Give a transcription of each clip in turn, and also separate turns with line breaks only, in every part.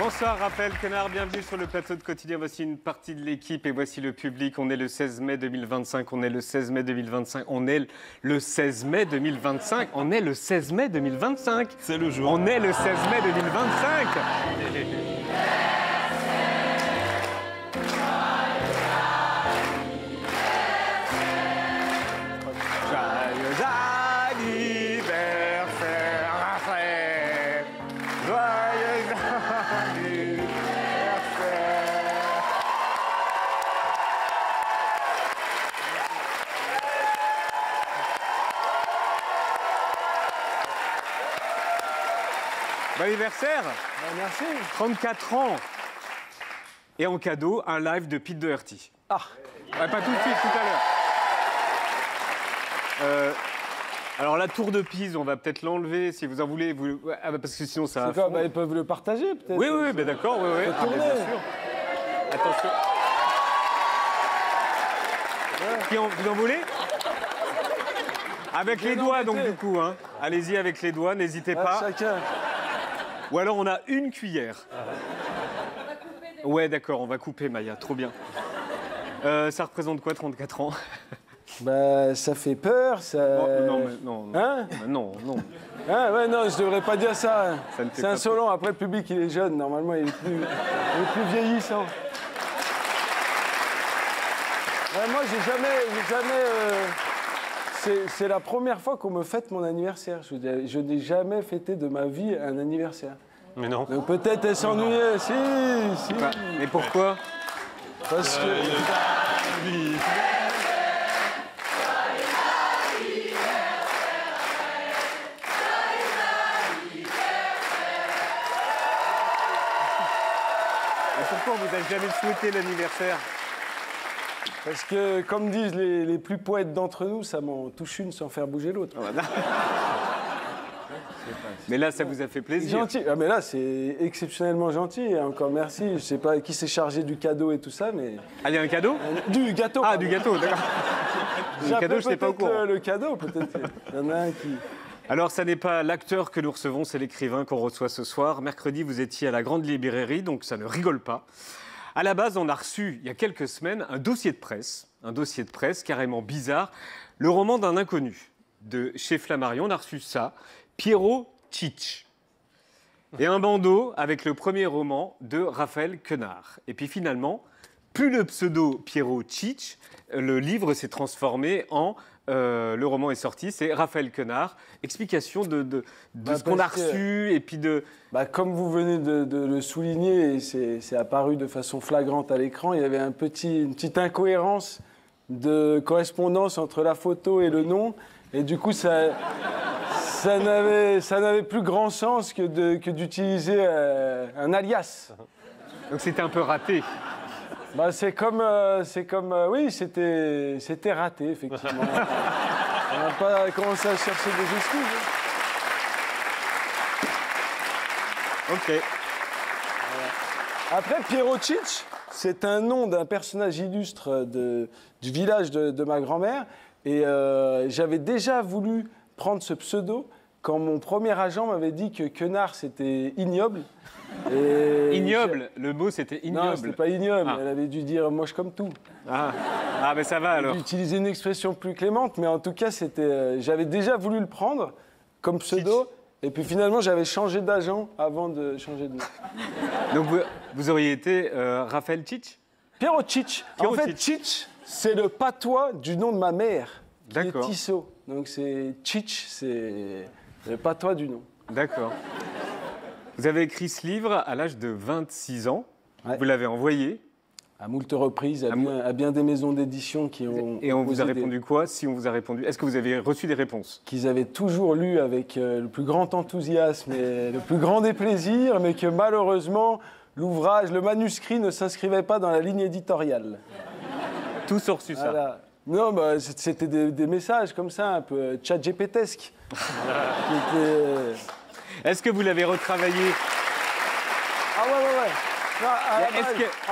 Bonsoir Raphaël Quenard, bienvenue sur le plateau de Quotidien. Voici une partie de l'équipe et voici le public. On est le 16 mai 2025, on est le 16 mai 2025, on est le 16 mai 2025, on est le 16 mai 2025.
C'est le jour.
On est le 16 mai 2025. Joyeux anniversaire Raphaël. Joyeux anniversaire. Bon anniversaire.
Merci.
34 ans. Et en cadeau, un live de Pete Doherty.
Ah.
Ouais, pas tout de suite, tout à l'heure. Alors la tour de Pise, on va peut-être l'enlever si vous en voulez. Ouais, parce que sinon ça va.
C'est quoi, ils peuvent le partager peut-être.
Oui, oui, ben d'accord, oui, oui.
Tourner.
Bien sûr. Attention. Vous en voulez? Avec les doigts, donc du coup. Hein. Allez-y avec les doigts, n'hésitez pas.
Chacun.
Ou alors on a une cuillère. Ouais, d'accord, on va couper, Maya, trop bien. Ça représente quoi, 34 ans?
Bah, ça fait peur, ça.
Non, mais non.
Hein?
Non, non.
Ah ouais, non, je devrais pas dire ça.
Ça ne fait
C'est
pas
insolent. Après, le public, il est jeune. Normalement, il est plus vieillissant. Ouais, moi, j'ai jamais. C'est la première fois qu'on me fête mon anniversaire. Je n'ai jamais fêté de ma vie un anniversaire.
Mais non.
Donc peut-être elle s'ennuyait. Si.
Mais pourquoi?
Parce que.
Et pourquoi on vous a jamais souhaité l'anniversaire?
Parce que, comme disent les plus poètes d'entre nous, ça m'en touche une sans faire bouger l'autre.
Mais là, ça vous a fait
C'est
plaisir.
gentil. Ah, mais là, c'est exceptionnellement gentil. Et encore merci. Je sais pas qui s'est chargé du cadeau et tout ça, mais...
Allez, un cadeau?
Du gâteau.
Ah, du gâteau, d'accord. Le cadeau, je n'étais pas au courant.
Le cadeau, peut-être. Il y en a un qui...
Alors, ça n'est pas l'acteur que nous recevons, c'est l'écrivain qu'on reçoit ce soir. Mercredi, vous étiez à la Grande Librairie, donc ça ne rigole pas. À la base, on a reçu, il y a quelques semaines, un dossier de presse carrément bizarre, le roman d'un inconnu de chez Flammarion. On a reçu ça, Pierrot Tchitch. Et un bandeau avec le premier roman de Raphaël Quenard. Et puis finalement, plus le pseudo Pierrot Tchitch, le livre s'est transformé en... le roman est sorti, c'est Raphaël Quenard. Explication de ce qu'on a reçu et puis de...
comme vous venez de le souligner, et c'est apparu de façon flagrante à l'écran, il y avait une petite incohérence de correspondance entre la photo et le nom. Et du coup, ça n'avait plus grand sens que d'utiliser un alias.
Donc c'était un peu raté.
C'est comme oui, c'était raté, effectivement. On n'a pas commencé à chercher des excuses.
Ok.
Après, Pierrot Tchitch, c'est un nom d'un personnage illustre du village de ma grand-mère. Et j'avais déjà voulu prendre ce pseudo quand mon premier agent m'avait dit que Quenard, c'était ignoble. Et
ignoble, le mot c'était ignoble.
Non, c'était pas ignoble,
Ah.
Elle avait dû dire moche comme tout.
Ah, mais ça va alors.
Utiliser une expression plus clémente, mais en tout cas, j'avais déjà voulu le prendre comme pseudo.
Tchitch.
Et puis finalement, j'avais changé d'agent avant de changer de nom.
Donc vous auriez été Raphaël Tchitch?
Pierrot Tchitch. En fait, Tchitch, c'est le patois du nom de ma mère, qui est
D'accord.
Tissot. Donc c'est Tchitch, c'est le patois du nom.
D'accord. Vous avez écrit ce livre à l'âge de 26 ans.
Ouais.
Vous l'avez envoyé.
À moult reprises, à bien des maisons d'édition qui ont...
Et on vous a
posé
répondu quoi? Si on vous a répondu, est-ce que vous avez reçu des réponses?
Qu'ils avaient toujours lu avec le plus grand enthousiasme et le plus grand des plaisirs, mais que malheureusement, l'ouvrage, le manuscrit ne s'inscrivait pas dans la ligne éditoriale.
Tous ont reçu ça.
Voilà. Non, c'était des messages comme ça, un peu tchat-GPT-esque.
Est-ce que vous l'avez retravaillé?
Ah ouais. Non,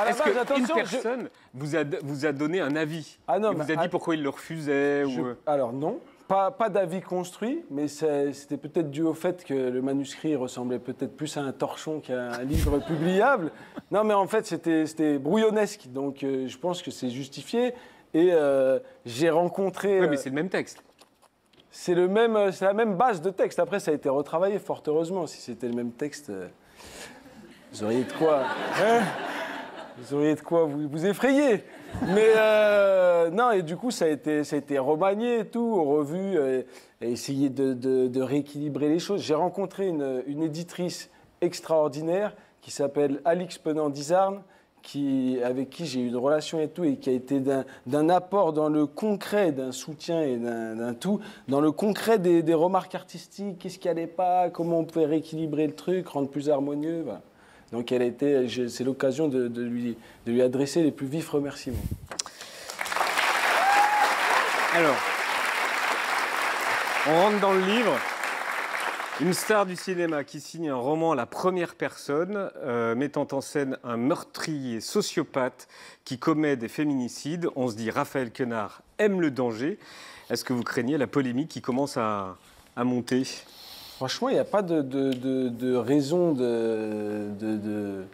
Est-ce qu'une personne vous a donné un avis?
Ah non,
Il vous a dit pourquoi il le refusait ou...
Alors non, Pas d'avis construit, mais c'était peut-être dû au fait que le manuscrit ressemblait peut-être plus à un torchon qu'à un livre publiable. Non, mais en fait, c'était brouillonnesque, donc je pense que c'est justifié. Et j'ai rencontré...
Oui, mais c'est le même texte.
C'est la même base de texte. Après, ça a été retravaillé, fort heureusement. Si c'était le même texte, vous auriez de quoi... Vous auriez de quoi vous effrayer. Mais non, et du coup, ça a été remanié et tout, revu, et essayé de rééquilibrer les choses. J'ai rencontré une éditrice extraordinaire qui s'appelle Alix Penand-Dizarn, avec qui j'ai eu une relation et tout, et qui a été d'un apport dans le concret, d'un soutien et d'un tout, dans le concret des remarques artistiques, qu'est-ce qui n'allait pas, comment on pouvait rééquilibrer le truc, rendre plus harmonieux, voilà. Donc c'est l'occasion de lui adresser les plus vifs remerciements.
Alors, on rentre dans le livre. Une star du cinéma qui signe un roman à la première personne, mettant en scène un meurtrier sociopathe qui commet des féminicides. On se dit Raphaël Quenard aime le danger. Est-ce que vous craignez la polémique qui commence à monter ?
Franchement, il n'y a pas de raison de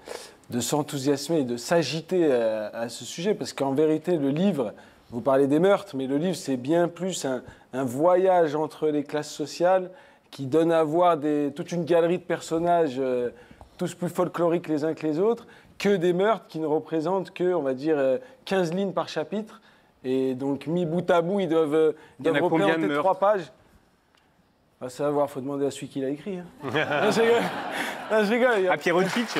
s'enthousiasmer et de s'agiter à ce sujet, parce qu'en vérité, le livre, vous parlez des meurtres, mais le livre, c'est bien plus un voyage entre les classes sociales qui donne à voir toute une galerie de personnages, tous plus folkloriques les uns que les autres, que des meurtres qui ne représentent que, on va dire, 15 lignes par chapitre. Et donc, mis bout à bout, ils doivent représenter 3 pages. À savoir, il faut demander à celui qui l'a écrit. Hein. Non, je rigole.
À Pierre-Otitch.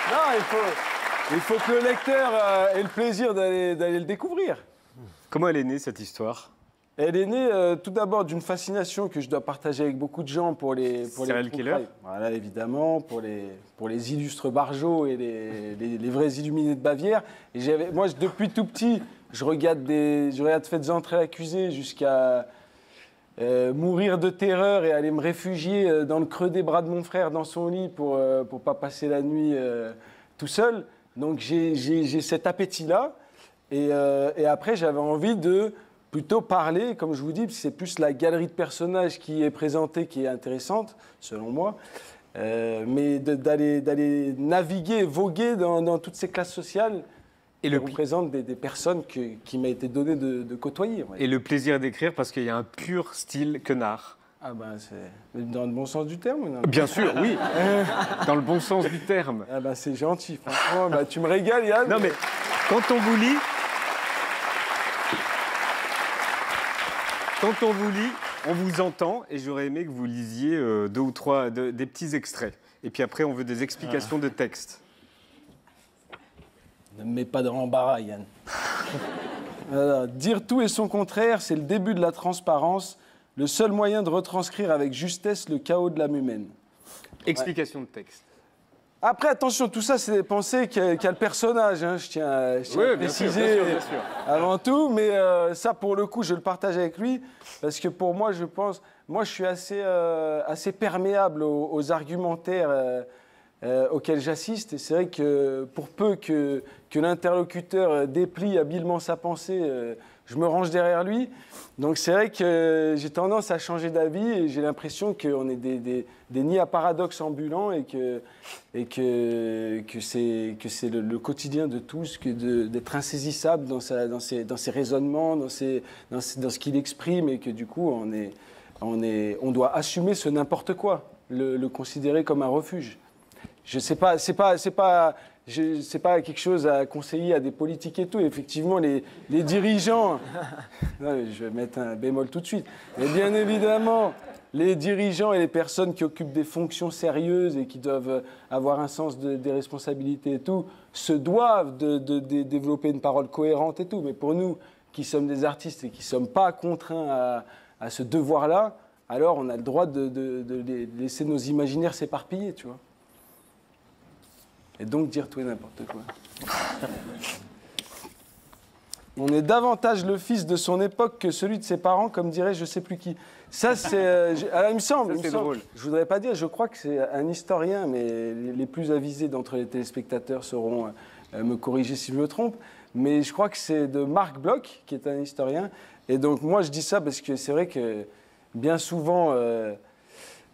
Non, il faut que le lecteur ait le plaisir d'aller le découvrir.
Comment elle est née, cette histoire ?
Elle est née tout d'abord d'une fascination que je dois partager avec beaucoup de gens pour les
serial killers.
Voilà, évidemment, pour les illustres barjots et les vrais illuminés de Bavière. Et moi, depuis tout petit, je regarde Faites entrer l'accusé jusqu'à... mourir de terreur et aller me réfugier dans le creux des bras de mon frère dans son lit pour pas passer la nuit tout seul. Donc j'ai cet appétit-là. Et après, j'avais envie de plutôt parler, comme je vous dis, c'est plus la galerie de personnages qui est présentée qui est intéressante, selon moi, mais d'aller naviguer, voguer dans toutes ces classes sociales. Et qui représente des personnes qui m'a été donné de côtoyer.
Et le plaisir d'écrire parce qu'il y a un pur style Quenard.
Ah ben c'est dans le bon sens du terme ou non ?
Bien sûr, oui. Dans le bon sens du terme.
Ah ben c'est gentil, franchement. Ben, tu me régales, Yann.
Non mais quand on vous lit, on vous entend et j'aurais aimé que vous lisiez 2 ou 3 des petits extraits. Et puis après, on veut des explications de texte.
Ne me mets pas dans l'embarras, Yann. Alors, dire tout et son contraire, c'est le début de la transparence, le seul moyen de retranscrire avec justesse le chaos de l'âme humaine.
Explication de texte.
Après, attention, tout ça, c'est des pensées qu'a le personnage. Hein. Je tiens à préciser
bien sûr.
avant tout. Mais ça, pour le coup, je le partage avec lui. Parce que pour moi, je pense... Moi, je suis assez perméable aux argumentaires... auquel j'assiste. Et c'est vrai que pour peu que l'interlocuteur déplie habilement sa pensée, je me range derrière lui. Donc c'est vrai que j'ai tendance à changer d'avis et j'ai l'impression qu'on est des nids à paradoxes ambulants et que c'est le quotidien de tous d'être insaisissable dans ses raisonnements, dans ce qu'il exprime et que du coup on doit assumer ce n'importe quoi, le considérer comme un refuge. Je sais pas, c'est pas quelque chose à conseiller à des politiques et tout. Effectivement, les dirigeants, non, je vais mettre un bémol tout de suite. Mais bien évidemment, les dirigeants et les personnes qui occupent des fonctions sérieuses et qui doivent avoir un sens des responsabilités et tout, se doivent de développer une parole cohérente et tout. Mais pour nous, qui sommes des artistes et qui ne sommes pas contraints à ce devoir-là, alors on a le droit de laisser nos imaginaires s'éparpiller, tu vois. Et donc dire tout et n'importe quoi. On est davantage le fils de son époque que celui de ses parents, comme dirait je sais plus qui. Ça, c'est... il me semble.
Drôle.
Je voudrais pas dire, je crois que c'est un historien, mais les plus avisés d'entre les téléspectateurs sauront me corriger si je me trompe. mais je crois que c'est de Marc Bloch, qui est un historien. Et donc moi je dis ça parce que c'est vrai que bien souvent,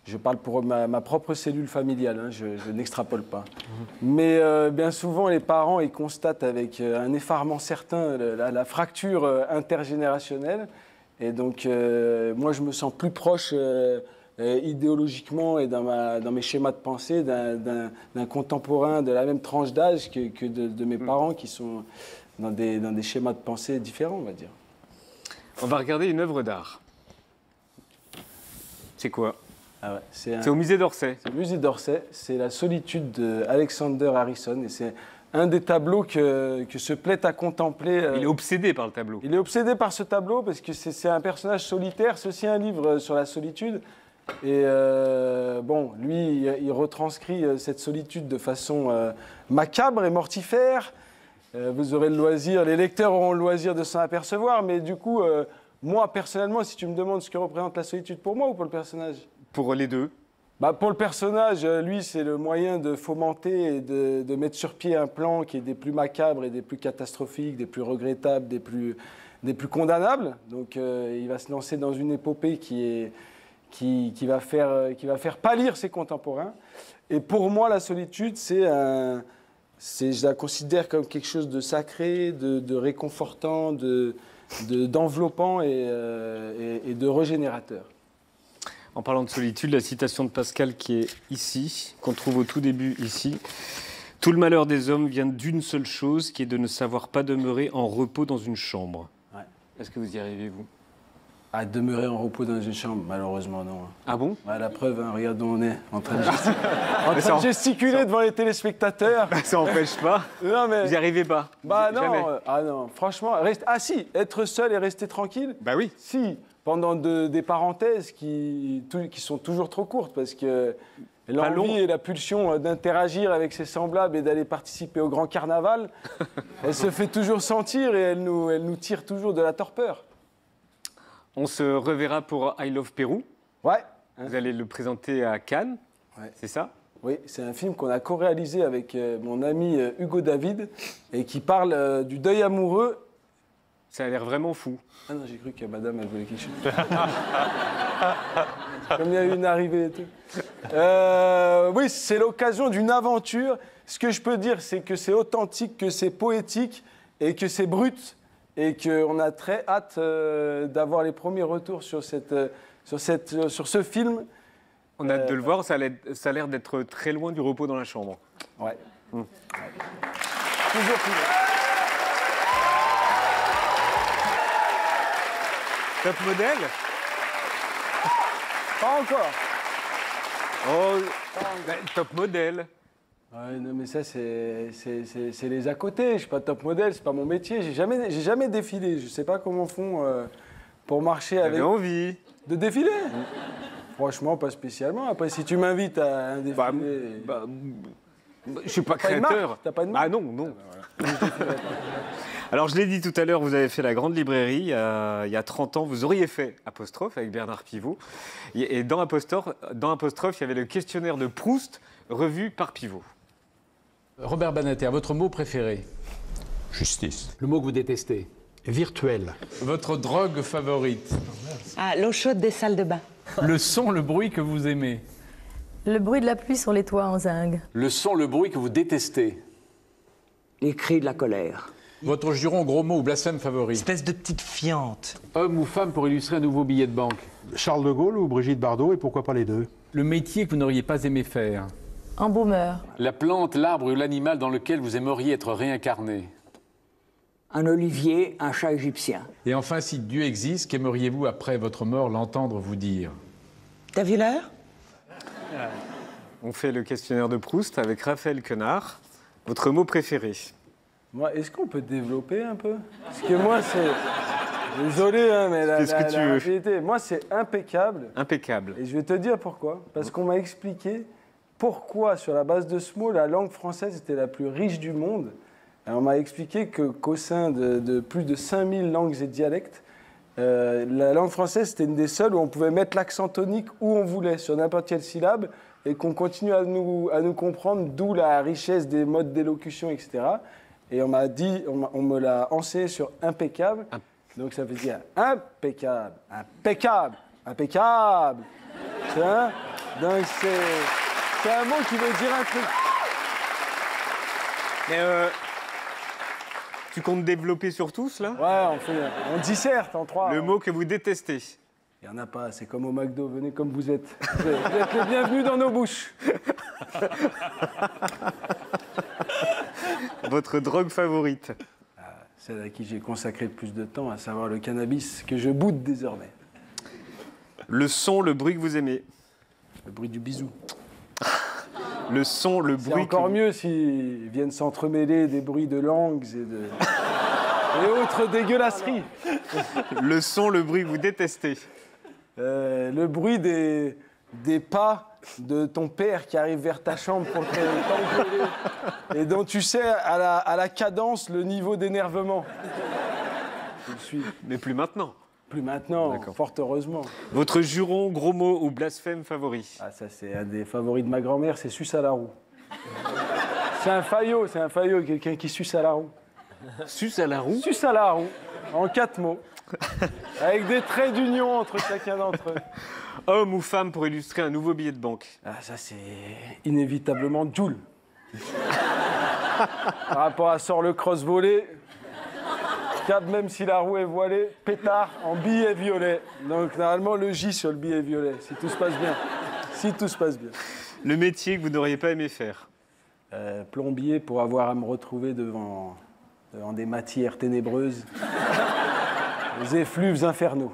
je parle pour ma propre cellule familiale, hein, je n'extrapole pas. Mais bien souvent les parents ils constatent avec un effarement certain la fracture intergénérationnelle. Et donc moi je me sens plus proche idéologiquement et dans mes schémas de pensée d'un contemporain de la même tranche d'âge que de mes parents qui sont dans des schémas de pensée différents, on va dire.
On va regarder une œuvre d'art. C'est quoi?
Ah ouais,
c'est au musée d'Orsay.
C'est au musée d'Orsay, c'est La solitude d'Alexander Harrison. Et c'est un des tableaux que se plaît à contempler.
Il est obsédé par le tableau.
Il est obsédé par ce tableau parce que c'est un personnage solitaire. C'est aussi un livre sur la solitude. Et bon, lui, il retranscrit cette solitude de façon macabre et mortifère. Vous aurez le loisir, les lecteurs auront le loisir de s'en apercevoir, mais du coup, moi, personnellement, si tu me demandes ce que représente la solitude pour moi ou pour le personnage?
Pour les deux.
Bah, pour le personnage, lui, c'est le moyen de fomenter et de mettre sur pied un plan qui est des plus macabres et des plus catastrophiques, des plus regrettables, des plus condamnables. Donc, il va se lancer dans une épopée qui va faire pâlir ses contemporains. Et pour moi, la solitude, je la considère comme quelque chose de sacré, de réconfortant, d'enveloppant et de régénérateur.
En parlant de solitude, la citation de Pascal qui est ici, qu'on trouve au tout début ici. « Tout le malheur des hommes vient d'une seule chose, qui est de ne savoir pas demeurer en repos dans une chambre. Ouais. » Est-ce que vous y arrivez, vous?
À demeurer en repos dans une chambre, malheureusement non.
Ah bon?
Ouais, la preuve, hein, regarde où on est, en train de gesticuler devant les téléspectateurs.
Bah, ça n'empêche pas.
Non, mais...
Vous n'y arrivez pas?
Bah non, non, franchement, si, être seul et rester tranquille.
Bah oui.
Si, pendant des parenthèses qui sont toujours trop courtes, parce que l'envie et la pulsion d'interagir avec ses semblables et d'aller participer au grand carnaval, elle se fait toujours sentir et elle nous tire toujours de la torpeur.
On se reverra pour I Love Pérou.
Ouais.
Vous allez le présenter à Cannes, ouais. C'est ça?
Oui, c'est un film qu'on a co-réalisé avec mon ami Hugo David et qui parle du deuil amoureux.
Ça a l'air vraiment fou.
Ah non, j'ai cru que madame, elle voulait quelque chose. Comme il y a eu une arrivée et tout. Oui, c'est l'occasion d'une aventure. Ce que je peux dire, c'est que c'est authentique, que c'est poétique et que c'est brut. Et qu'on a très hâte d'avoir les premiers retours sur ce film.
On a hâte de le voir, ça a l'air d'être très loin du repos dans la chambre.
Ouais. Ouais. Toujours plus loin.
Top modèle?
Pas encore.
Oh, top modèle.
Ouais, non, mais ça, c'est les à côté. Je suis pas top modèle, c'est pas mon métier. J'ai jamais défilé. Je sais pas comment font pour marcher avec.
J'avais envie.
De défiler? Franchement, pas spécialement. Après, si tu m'invites à un défilé.
Je suis pas créateur.
T'as pas de marque?
Ah non, non. Alors, je l'ai dit tout à l'heure, vous avez fait la Grande Librairie. Il y a 30 ans, vous auriez fait Apostrophe avec Bernard Pivot. Et dans Apostrophe, il y avait le questionnaire de Proust revu par Pivot.
Robert Badinter, votre mot préféré?
Justice.
Le mot que vous détestez?
Virtuel.
Votre drogue favorite?
Ah, l'eau chaude des salles de bain.
Le son, le bruit que vous aimez?
Le bruit de la pluie sur les toits en zinc.
Le son, le bruit que vous détestez?
Les cris de la colère.
Votre juron, gros mot ou blasphème favori?
Espèce de petite fiente.
Homme ou femme pour illustrer un nouveau billet de banque?
Charles de Gaulle ou Brigitte Bardot, et pourquoi pas les deux?
Le métier que vous n'auriez pas aimé faire?
Embaumeur.
La plante, l'arbre ou l'animal dans lequel vous aimeriez être réincarné?
Un olivier, un chat égyptien.
Et enfin, si Dieu existe, qu'aimeriez-vous après votre mort l'entendre vous dire?
T'as vu l'heure?
On fait le questionnaire de Proust avec Raphaël Quenard. Votre mot préféré?
Moi, est-ce qu'on peut développer un peu? Parce que moi, c'est... Désolé, hein, mais la rapidité, moi, c'est impeccable.
Impeccable.
Et je vais te dire pourquoi. Parce qu'on m'a expliqué pourquoi, sur la base de ce mot, la langue française était la plus riche du monde. Alors, on m'a expliqué qu'au sein de plus de 5000 langues et dialectes, la langue française, c'était une des seules où on pouvait mettre l'accent tonique où on voulait, sur n'importe quelle syllabe, et qu'on continue à nous comprendre, d'où la richesse des modes d'élocution, etc. Et on m'a dit, on me l'a enseigné sur impeccable. Donc ça veut dire impeccable, impeccable, impeccable. Tu vois? Donc c'est un mot qui veut dire un truc.
Mais tu comptes développer sur tous, là?
Ouais, on disserte en 3.
Le mot que vous détestez.
Il n'y en a pas, c'est comme au McDo, venez comme vous êtes. Vous êtes les bienvenus dans nos bouches.
Votre drogue favorite?
Celle à qui j'ai consacré le plus de temps, à savoir le cannabis, que je boude désormais.
Le son, le bruit que vous aimez?
Le bruit du bisou.
Le son, le
C'est
bruit
encore mieux s'ils viennent s'entremêler des bruits de langues et autres dégueulasseries.
Le son, le bruit que vous détestez?
Le bruit des pas de ton père qui arrive vers ta chambre pour t'engueuler et dont tu sais à la cadence le niveau d'énervement. Je le suis.
Mais plus maintenant.
Plus maintenant, fort heureusement.
Votre juron, gros mot ou blasphème favori?
Ah, ça, c'est un des favoris de ma grand-mère, c'est suce à la roue. C'est un faillot, quelqu'un qui suce à la roue.
Suce à la roue?
Suce à la roue, en 4 mots. Avec des traits d'union entre chacun d'entre eux.
Homme ou femme pour illustrer un nouveau billet de banque?
Ah, ça, c'est inévitablement Joule. Par rapport à Sort le cross volé, Cab, même si la roue est voilée, pétard en billet violet. Donc, normalement, le J sur le billet violet, si tout se passe bien. Si tout se passe bien.
Le métier que vous n'auriez pas aimé faire?
Plombier pour avoir à me retrouver devant des matières ténébreuses. Des effluves infernaux.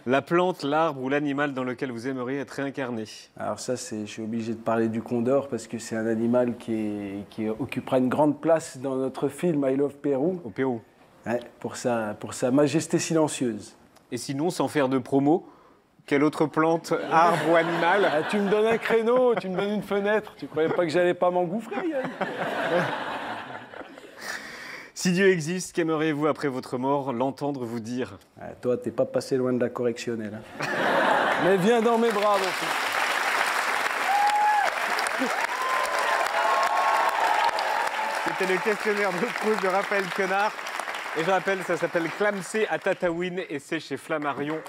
La plante, l'arbre ou l'animal dans lequel vous aimeriez être réincarné?
Alors ça, je suis obligé de parler du condor parce que c'est un animal qui occupera une grande place dans notre film I Love Pérou.
Au Pérou.
Ouais, pour sa majesté silencieuse.
Et sinon, sans faire de promo, quelle autre plante, arbre ou animal?
Ah, tu me donnes un créneau, tu me donnes une fenêtre. Tu croyais pas que j'allais pas m'engouffrer, Yann?
Si Dieu existe, qu'aimeriez-vous après votre mort l'entendre vous dire?
Ah, toi, t'es pas passé loin de la correctionnelle. Hein. Mais viens dans mes bras, mon fils.
C'était le questionnaire de Proust de Raphaël Quenard. Et je rappelle, ça s'appelle Clamsé à Tataouine et c'est chez Flammarion.